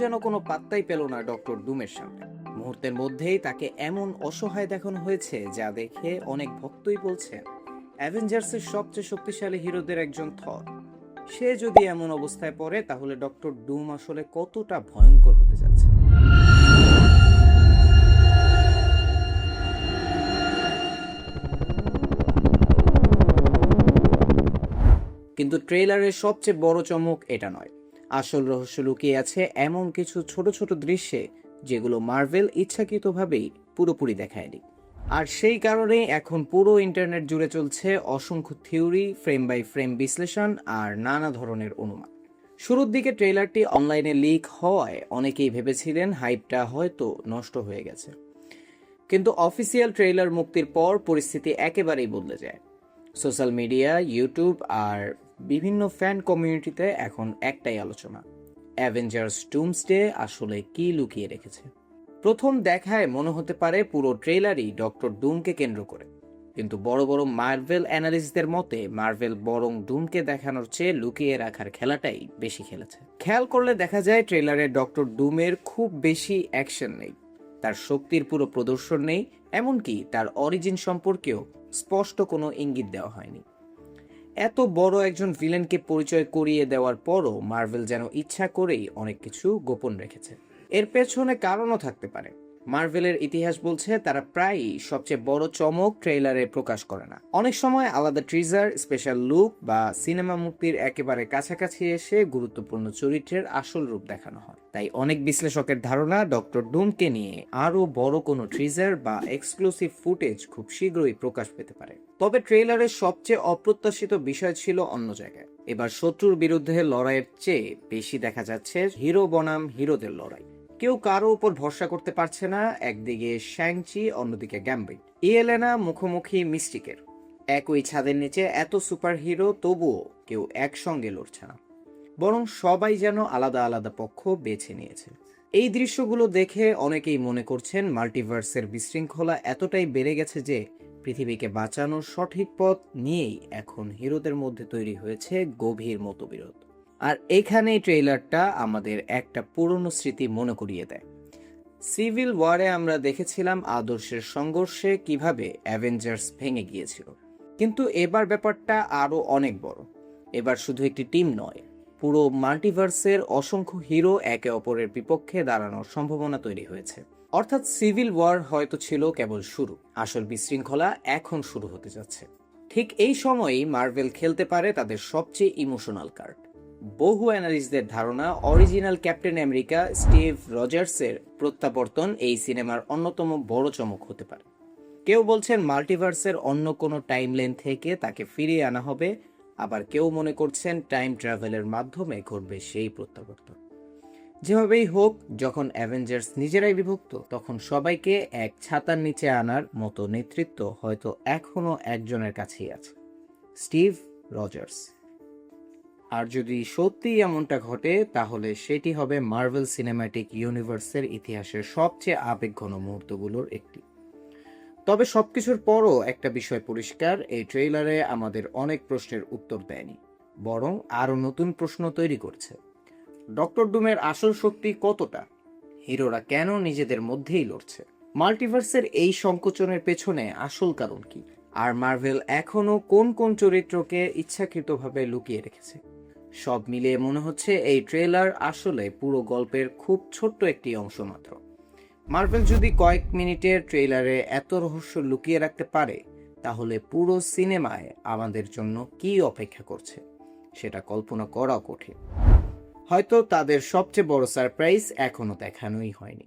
যেন কোনো পাত্তাই পেল না ডক্টর ডুমের সামনে। মুহূর্তের মধ্যেই তাকে এমন অসহায় দেখানো হয়েছে যা দেখে অনেক ভক্তই বলছেন অ্যাভেঞ্জার্সের সবচেয়ে শক্তিশালী হিরোদের একজন থর। সে যদি এমন অবস্থায় পড়ে তাহলে ডক্টর ডুম আসলে কতটা ভয়ঙ্কর হতে যাচ্ছে। কিন্তু ট্রেলারের সবচেয়ে বড় চমক এটা নয়। আসল রহস্য লুকিয়ে আছে এমন কিছু ছোট ছোট দৃশ্যে যেগুলো মার্ভেল ইচ্ছাকৃতভাবেই পুরোপুরি দেখায়নি। আর সেই কারণেই এখন পুরো ইন্টারনেট জুড়ে চলছে অসংখ্য থিওরি, ফ্রেম বাই ফ্রেম বিশ্লেষণ আর নানা ধরনের অনুমান। শুরুর দিকে ট্রেলারটি অনলাইনে লিক হওয়ায় অনেকেই ভেবেছিলেন হাইপটা হয়তো নষ্ট হয়ে গেছে। কিন্তু অফিসিয়াল ট্রেলার মুক্তির পর পরিস্থিতি একেবারেই বদলে যায়। সোশ্যাল মিডিয়া, ইউটিউব আর বিভিন্ন ফ্যান কমিউনিটিতে এখন একটাই আলোচনা, অ্যাভেঞ্জার্স ডুমসডে আসলে কি লুকিয়ে রেখেছে। প্রথম দেখায় মনে হতে পারে পুরো ট্রেলারই ডক্টর ডুমকে কেন্দ্র করে, কিন্তু বড় বড় মার্ভেল অ্যানালিস্টদের মতে মার্ভেল বরং ডুমকে দেখানোর চেয়ে লুকিয়ে রাখার খেলাটাই বেশি খেলেছে। খেয়াল করলে দেখা যায় ট্রেলারে ডক্টর ডুমের খুব বেশি অ্যাকশন নেই, তার শক্তির পুরো প্রদর্শন নেই, এমনকি তার অরিজিন সম্পর্কেও স্পষ্ট কোনো ইঙ্গিত দেওয়া হয়নি। এত বড় একজন ভিলেনকে পরিচয় করিয়ে দেওয়ার পরও মার্ভেল যেন ইচ্ছা করেই অনেক কিছু গোপন রেখেছে। এর পেছনে কারণও থাকতে পারে। মার্ভেলের ইতিহাস বলছে তারা প্রায়ই সবচেয়ে বড় চমক ট্রেইলারে প্রকাশ করে না। অনেক সময় আলাদা ট্রিজার, স্পেশাল লুক বা সিনেমা মুক্তির একেবারে কাছাকাছি এসে গুরুত্বপূর্ণ চরিত্রের আসল রূপ দেখানো হয়। তাই অনেক বিশ্লেষকের ধারণা ডক্টর ডুমকে নিয়ে আরও বড় কোনো ট্রিজার বা এক্সক্লুসিভ ফুটেজ খুব শীঘ্রই প্রকাশ পেতে পারে। তবে ট্রেইলারের সবচেয়ে অপ্রত্যাশিত বিষয় ছিল অন্য জায়গায়। এবার শত্রুর বিরুদ্ধে লড়াইয়ের চেয়ে বেশি দেখা যাচ্ছে হিরো বনাম হিরোদের লড়াই। কেউ কারো উপর ভরসা করতে পারছে না। একদিকে শ্যাংচি, অন্যদিকে গ্যাম্বিট, ইয়েলেনা মুখোমুখি মিস্টিকের। একই ছাদের নিচে এত সুপার হিরো, তবুও কেউ একসঙ্গে লড়ছে না, বরং সবাই যেন আলাদা আলাদা পক্ষ বেছে নিয়েছে। এই দৃশ্যগুলো দেখে অনেকেই মনে করছেন মাল্টিভার্সের বিশৃঙ্খলা এতটাই বেড়ে গেছে যে পৃথিবীকে বাঁচানোর সঠিক পথ নিয়েই এখন হিরোদের মধ্যে তৈরি হয়েছে গভীর মতবিরোধ। আর এখানেই ট্রেইলারটা আমাদের একটা পুরনো স্মৃতি মনে করিয়ে দেয়। সিভিল ওয়ারে আমরা দেখেছিলাম আদর্শের সংঘর্ষে কিভাবে অ্যাভেঞ্জার্স ভেঙে গিয়েছিল। কিন্তু এবার ব্যাপারটা আরও অনেক বড়। এবার শুধু একটি টিম নয়, পুরো মাল্টিভার্সের অসংখ্য হিরো একে অপরের বিপক্ষে দাঁড়ানোর সম্ভাবনা তৈরি হয়েছে। অর্থাৎ সিভিল ওয়ার হয়তো ছিল কেবল শুরু, আসল বিশৃঙ্খলা এখন শুরু হতে যাচ্ছে। ঠিক এই সময়েই মার্ভেল খেলতে পারে তাদের সবচেয়ে ইমোশনাল কার্ড। বহু অ্যানালিস্টদের ধারণা অরিজিনাল ক্যাপ্টেন আমেরিকা স্টিভ রজার্সের প্রত্যাবর্তন এই সিনেমার অন্যতম বড় চমক হতে পারে। কেউ বলছেন মাল্টিভার্সের অন্য কোনো টাইমলাইন থেকে তাকে ফিরিয়ে আনা হবে, আবার কেউ মনে করছেন টাইম ট্রাভেলের মাধ্যমে ঘটবে সেই প্রত্যাবর্তন। যেভাবেই হোক, যখন অ্যাভেঞ্জার্স নিজেরাই বিভক্ত, তখন সবাইকে এক ছাতার নিচে আনার মতো নেতৃত্ব হয়তো এখনো একজনের কাছেই আছে, স্টিভ রজার্স। আর যদি সত্যি এমনটা ঘটে তাহলে সেটি হবে মার্ভেল সিনেম্যাটিক ইউনিভার্সের ইতিহাসের সবচেয়ে আবেগঘন মুহূর্তগুলোর একটি। তবে সবকিছুর পরও একটা বিষয় পরিষ্কার, এই ট্রেইলারে আমাদের অনেক প্রশ্নের উত্তর দেয়নি, বরং আরও নতুন প্রশ্ন তৈরি করছে। ডক্টর ডুমের আসল শক্তি কতটা? হিরোরা কেন নিজেদের মধ্যেই লড়ছে? মাল্টিভার্সের এই সংকোচনের পেছনে আসল কারণ কি? আর মার্ভেল এখনো কোন কোন চরিত্রকে ইচ্ছাকৃতভাবে লুকিয়ে রেখেছে? সব মিলিয়ে মনে হচ্ছে এই ট্রেলার আসলে পুরো গল্পের খুব ছোট্ট একটি অংশ মাত্র। মার্ভেল যদি কয়েক মিনিটের ট্রেলারে এত রহস্য লুকিয়ে রাখতে পারে, তাহলে পুরো সিনেমায় আমাদের জন্য কি অপেক্ষা করছে সেটা কল্পনা করা কঠিন। হয়তো তাদের সবচেয়ে বড় সারপ্রাইজ এখনো দেখানোই হয়নি।